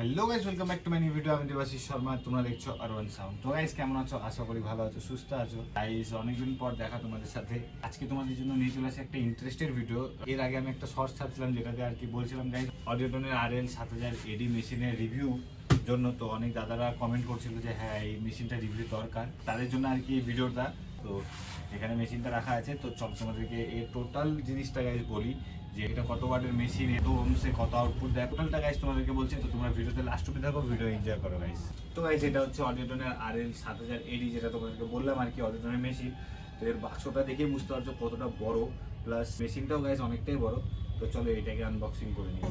Hello guys, welcome back to my new video. আমি দেবাশিস শর্মা, তোমরা দেখছো আরওয়ান সাউন্ড। তো গাইস, কেমন আছো? আশা করি ভালো আছো, সুস্থ আছো। গাইস, অনেকদিন পর দেখা তোমাদের সাথে। আজকে তোমাদের জন্য নিয়ে চলে আসি একটা ইন্টারেস্টেড ভিডিও। এর আগে আমি একটা শর্ট ছাড়ছিলাম যেটাতে আর কি বলছিলাম গাইস অডিওটনের RL 7000 AD মেশিনের রিভিউ জন্য। তো অনেক দাদারা কমেন্ট করছিল যে হ্যাঁ, এই মেশিনটা রিভিউ দরকার, তাদের জন্য আর কি এই ভিডিওটা। তো এখানে মেশিনটা রাখা আছে, তো চল তোমাদেরকে এর টোটাল জিনিসটা গাইস বলি যে এটা কত ওয়াটের মেশিন, এত ওমসে কত আউটপুট দেয়, টোটালটা গাইস তোমাদেরকে বলছি। তো তোমরা ভিডিওতে লাস্ট অবধি থাকো, ভিডিও এনজয় করো গাইস। তো গাইস, এটা হচ্ছে অডিওটনের RL 7000 AD, যেটা তোমাদেরকে বললাম আর কি অডিওটনের মেশিন। তো এর বাক্সটা দেখেই বুঝতে পারছো কতটা বড়, প্লাস মেশিনটাও গাইস অনেকটাই বড়। তো চলো এটাকে আনবক্সিং করে নিই।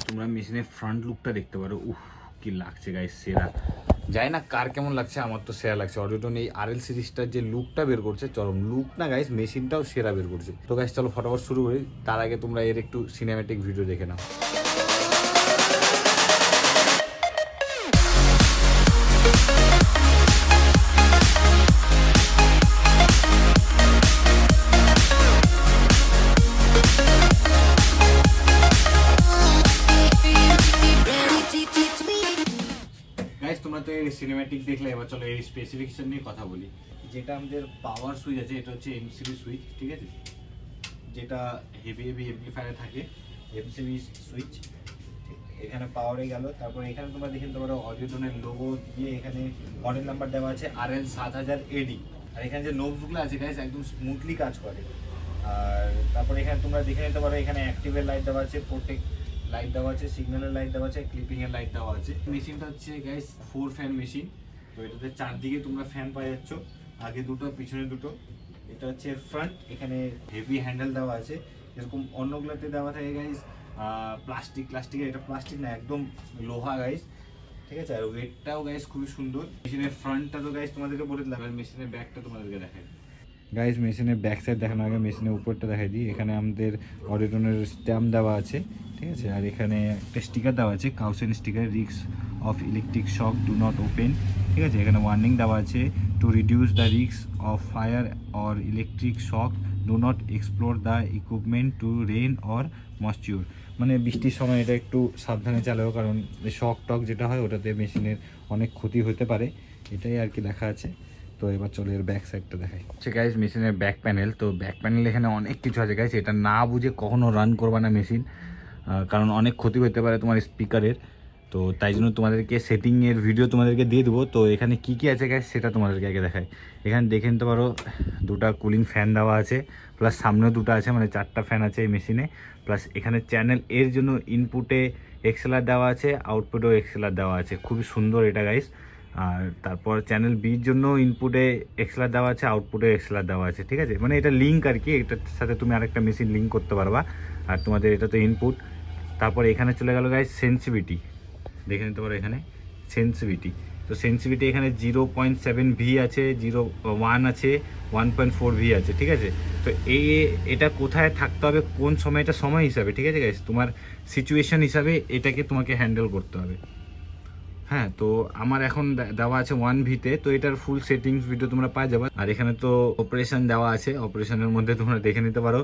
তোমরা মেশিনের ফ্রন্ট লুকটা দেখতে পারো, কি লাগছে গাইস, সেরা। যাই না কার কেমন লাগছে, আমার তো সেরা লাগছে। অডিওটন এই RL সিরিজটার যে লুকটা বের করছে, চরম লুক না গাইস, মেশিনটাও সেরা বের করছে। তো গাইস চলো ফটাফট শুরু করি, তার আগে তোমরা এর একটু সিনেম্যাটিক ভিডিও দেখে নাও। গাইস, তোমরা তো এর সিনেম্যাটিক দেখলে, এবার চলো এর স্পেসিফিকেশন নিয়ে কথা বলি। যেটা আমাদের পাওয়ার সুইচ আছে, এটা হচ্ছে MCB সুইচ, ঠিক আছে, যেটা হেভি এমপ্লিফায়ারে থাকে, MCB সুইচ। এখানে পাওয়ারে গেল, তারপর এখানে তোমরা দেখে নিতে পারো অডিওটনের লোগো দিয়ে এখানে মডেল নাম্বার দেওয়া আছে RL 7000 AD। আর এখানে যে নোবসগুলো আছে গাইস একদম স্মুথলি কাজ করে। আর তারপর এখানে তোমরা দেখে নিতে পারো এখানে অ্যাক্টিভের লাইট দেওয়া আছে, প্রোটেক্ট লাইট দেওয়া আছে, সিগন্যালের লাইট দেওয়া আছে, ক্লিপিং এর লাইট দেওয়া আছে। মেশিনটা হচ্ছে গাইস 4 ফ্যান মেশিন। তো এটাতে চারদিকে তোমরা ফ্যান পাওয়া যাচ্ছ, আগে দুটো পিছনে দুটো। এটা হচ্ছে ফ্রন্ট, এখানে হেভি হ্যান্ডেল দেওয়া আছে, এরকম অন্যগুলোতে দেওয়া থাকে গাইস প্লাস্টিকের। এটা প্লাস্টিক না, একদম লোহা গাইস, ঠিক আছে। আর ওয়েটটাও গাইস খুবই সুন্দর। মেশিনের ফ্রন্টটা তো গাইস তোমাদেরকে বলে দিলাম, আর মেশিনের ব্যাকটা তোমাদেরকে দেখাই। গাইস, মেশিনের ব্যাক সাইড দেখানো আগে মেশিনের উপরটা দেখাই দিই। এখানে আমাদের অডিওটনের স্ট্যাম্প দেওয়া আছে, ঠিক আছে। আর এখানে একটা স্টিকার দেওয়া আছে, caution sticker, risk of electric shock do not open, ঠিক আছে। এখানে ওয়ার্নিং দেওয়া আছে, to reduce the risk of fire or electric shock do not explore the equipment to rain or moisture. মানে বৃষ্টির সময় এটা একটু সাবধানে চালাও, কারণ শক টক যেটা হয় ওটাতে মেশিনের অনেক ক্ষতি হতে পারে, এটাই আর কি লেখা আছে। তো এবার চলো এর ব্যাক সাইডটা দেখাই। আচ্ছা গাইস, মেশিনের ব্যাক প্যানেল। তো ব্যাক প্যানেল এখানে অনেক কিছু আছে গাইস, এটা না বুঝে কখনো রান করবা না মেশিন, কারণ অনেক ক্ষতি হতে পারে তোমার স্পিকারের। তো তাই জন্য তোমাদেরকে সেটিংয়ের ভিডিও তোমাদেরকে দিয়ে দেবো। তো এখানে কি কি আছে গাইস সেটা তোমাদেরকে আগে দেখাই। এখানে দেখে নিতে পারো দুটো কুলিং ফ্যান দেওয়া আছে, প্লাস সামনেও দুটো আছে, মানে 4টা ফ্যান আছে এই মেশিনে। প্লাস এখানে চ্যানেল এর জন্য ইনপুটে এক্সেলার দেওয়া আছে, আউটপুটেও এক্সেলার দেওয়া আছে, খুবই সুন্দর এটা গাইস। আর তারপর চ্যানেল বির জন্য ইনপুটে এক্সেলার দেওয়া আছে, আউটপুটে এক্সেলার দেওয়া আছে, ঠিক আছে। মানে এটা লিঙ্ক আর কি, এটার সাথে তুমি আরেকটা মেশিন লিঙ্ক করতে পারবা। আর তোমাদের এটা তো ইনপুট। তারপর এখানে চলে গেল গাইস সেন্সিভিটি, দেখে নিতে পারো এখানে সেন্সিভিটি। তো সেন্সিভিটি এখানে 0.7V আছে, 0.1 আছে, 1.4V আছে, ঠিক আছে। তো এটা কোথায় থাকতে হবে, কোন সময়টা সময় হিসাবে, ঠিক আছে গাইস, তোমার সিচুয়েশন হিসাবে এটাকে তোমাকে হ্যান্ডেল করতে হবে। হ্যাঁ, তো আমার এখন দেওয়া আছে 1V-তে। তো এটার ফুল সেটিংস ভিডিও তোমরা পাই যাবে। আর এখানে তো অপারেশন দেওয়া আছে, অপারেশনের মধ্যে তোমরা দেখে নিতে পারো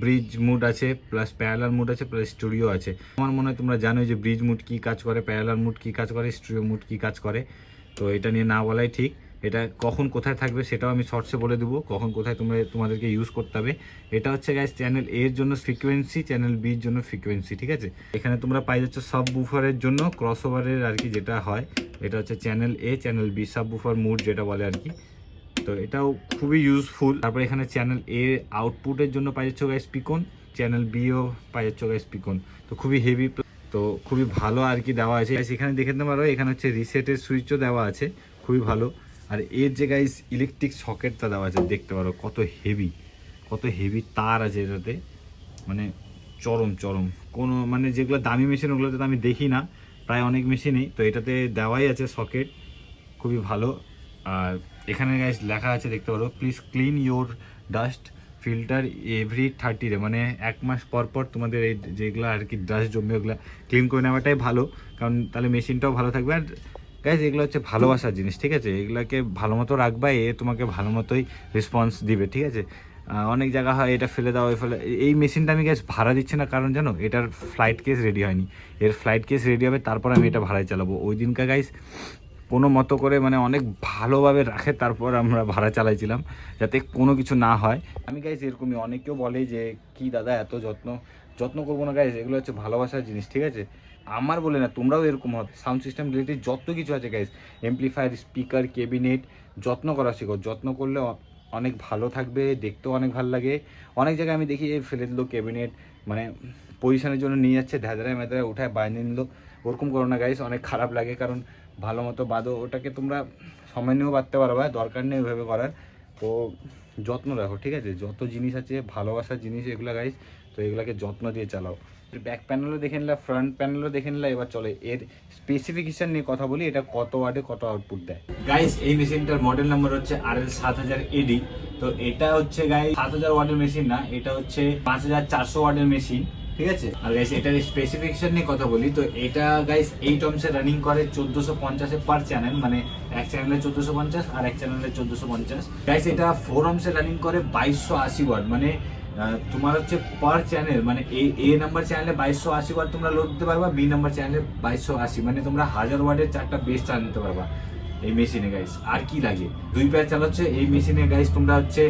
ব্রিজ মুড আছে, প্লাস প্যারালাল মুড আছে, প্লাস স্টুডিও আছে। আমার মনে হয় তোমরা জানোই যে ব্রিজ মুড কী কাজ করে, প্যারালাল মুড কী কাজ করে, স্টুডিও মুড কী কাজ করে। তো এটা নিয়ে না বলাই ঠিক। এটা কখন কোথায় থাকবে সেটাও আমি শর্টসে বলে দেবো, কখন কোথায় তোমাদেরকে ইউজ করতে হবে। এটা হচ্ছে গাইস চ্যানেল এর জন্য ফ্রিকোয়েন্সি, চ্যানেল বির জন্য ফ্রিকোয়েন্সি, ঠিক আছে। এখানে তোমরা পাই যাচ্ছ সাব বুফারের জন্য ক্রস ওভারের আর কি যেটা হয়, এটা হচ্ছে চ্যানেল এ, চ্যানেল বি, সাব বুফার মুড যেটা বলে আর কি। তো এটাও খুবই ইউজফুল। তারপর এখানে চ্যানেল এ আউটপুটের জন্য পাই যাচ্ছ গাইস পিকন, চ্যানেল বিও পাই যাচ্ছ গাইস পিকন। তো খুবই হেভি, তো খুবই ভালো আর কি দেওয়া আছে। এখানে দেখে নিতে পারো, এখানে হচ্ছে রিসেটের সুইচও দেওয়া আছে, খুবই ভালো। আর এর যে গাইস ইলেকট্রিক সকেটটা দেওয়া আছে, দেখতে পারো কত হেভি তার আছে এটাতে, মানে চরম কোনো, মানে যেগুলো দামি মেশিন ওগুলোতে তো আমি দেখি না প্রায় অনেক মেশিনেই। তো এটাতে দেওয়াই আছে সকেট, খুবই ভালো। আর এখানে গাইস লেখা আছে, দেখতে পারো, please clean your dust filter every 30 day, মানে 1 মাস পর পর তোমাদের এই যেগুলো আর কি ডাস্ট জমবে ওগুলো ক্লিন করে নেওয়াটাই ভালো, কারণ তাহলে মেশিনটাও ভালো থাকবে। আর গাইজ এগুলো হচ্ছে ভালোবাসার জিনিস, ঠিক আছে। এগুলোকে ভালো মতো রাখবা, তোমাকে ভালো মতোই রেসপন্স দিবে, ঠিক আছে। অনেক জায়গা হয় এটা ফেলে দেওয়া, ফেলে। এই মেশিনটা আমি গ্যাস ভাড়া দিচ্ছি না, কারণ জানো এটার ফ্লাইট কেস রেডি হয়নি। এর ফ্লাইট কেস রেডি হবে, তারপর আমি এটা ভাড়ায় চালাবো। ওই দিনকা গাইস কোনো মতো করে মানে অনেক ভালোভাবে রাখে, তারপর আমরা ভাড়া চালাইছিলাম যাতে কোনো কিছু না হয়। আমি গাইস এরকমই, অনেকেও বলে যে কি দাদা এত যত্ন করবো না গাইস, এগুলো হচ্ছে ভালোবাসার জিনিস, ঠিক আছে? আমার বলে না, তোমরাও এরকম হবে। সাউন্ড সিস্টেম রিলেটেড যত কিছু আছে গাইস, এমপ্লিফায়ার, স্পিকার, ক্যাবিনেট, যত্ন করা শিখো। যত্ন করলে অনেক ভালো থাকবে, দেখতেও অনেক ভালো লাগে। অনেক জায়গায় আমি দেখি ফেলে দিল ক্যাবিনেট, মানে পজিশনের জন্য নিয়ে যাচ্ছে, ধ্যাদারায় ম্যাদারায় উঠায় বাইরে নিল। ওরকম করো না গাইস, অনেক খারাপ লাগে। কারণ ভালো মতো বাঁধো, ওটাকে তোমরা সময় নিয়েও বাঁধতে পারবা, দরকার নেই ওইভাবে করার। তো যত্ন রাখো, ঠিক আছে? যত জিনিস আছে ভালোবাসার জিনিস এগুলো গাইস, তো এগুলোকে যত্ন দিয়ে চালাও। ব্যাক প্যানেলও দেখে নিলাম, ফ্রন্ট প্যানেলও দেখে নিলাম, এবার চলে এর স্পেসিফিকেশন নিয়ে কথা বলি। এটা কত ওয়াটে কত আউটপুট দেয় গাইস। এই মেশিনটার মডেল নাম্বার হচ্ছে RL7000AD। তো এটা হচ্ছে গাইস 7000 ওয়াটের মেশিন না, এটা হচ্ছে 5400 ওয়াটের মেশিন, ঠিক আছে? আর গাইস এটার স্পেসিফিকেশন নিয়ে কথা বলি, তো এটা গাইস 8 ohms এ রানিং করে 1450 পার চ্যানেল, মানে এক চ্যানেলে 1450 আর এক চ্যানেলে 1450। গাইস এটা 4 ohms এ রানিং করে 2280 ওয়াট, মানে তোমার হচ্ছে পার চ্যানেল, মানে এ নাম্বার চ্যানেলে 2280 ওয়াট তোমরা লোড দিতে পারবা, বি নাম্বার চ্যানেলে 2280, মানে তোমরা 1000 ওয়াটের 4টা বেস চালিয়ে নিতে পারবা এই মেশিনে গাইস। আর কি লাগে, 2 পেয়ার চালাচ্ছে এই মেশিনে গাইস। তোমরা হচ্ছে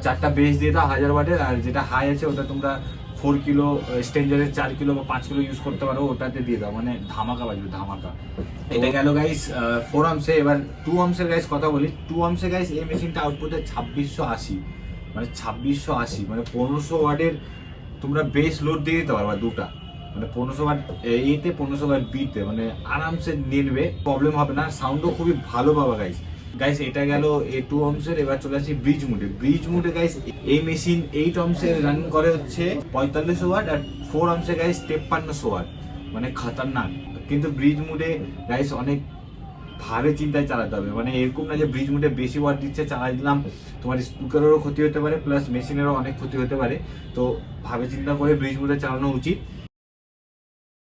4টা বেস দিয়ে দাও 1000 ওয়াটের, আর যেটা হাই আছে ওটা তোমরা 4 কিলো স্ট্রেঞ্জারের 4 কিলো বা 5 কিলো ইউজ করতে পারো, ওটাতে দিয়ে দাও, মানে ধামাকা বাজবে, ধামাকা। এটা গেল গাইস 4 ohms এ। এবার 2 ohms এর গাইস কথা বলি। 2 ohms এ গাইস এই মেশিনটা আউটপুটে 2680, মানে 2680, মানে 1500 ওয়াটের তোমরা বেস লোড দিয়ে দিতে পারবা দুটা, মানে 1500 ওয়াট এতে 1500 ওয়াট বিতে, মানে আরামসে নিয়ে নেবে, প্রবলেম হবে না। সাউন্ডও খুবই ভালো পাবা গাইস। গাইস এটা গেল এই 2 ohms এর। এবার চলে আসি ব্রিজ মুডে। ব্রিজ মুডে গাইস এই মেশিন 8 ohms এর রানিং করে হচ্ছে 4500 ওয়াট, আর 4 ohms এ গাইস 5300 ওয়াট, মানে খতরনাক। কিন্তু ব্রিজ মুডে গাইস অনেক ভাবে চিন্তায় চালাতে হবে, মানে এরকম না যে ব্রিজ মুডে বেশি ওয়াট দিচ্ছে চালাই দিলাম, তোমার স্পিকারেরও ক্ষতি হতে পারে, প্লাস মেশিনেরও অনেক ক্ষতি হতে পারে। তো ভাবে চিন্তা করে ব্রিজ মুডে চালানো উচিত।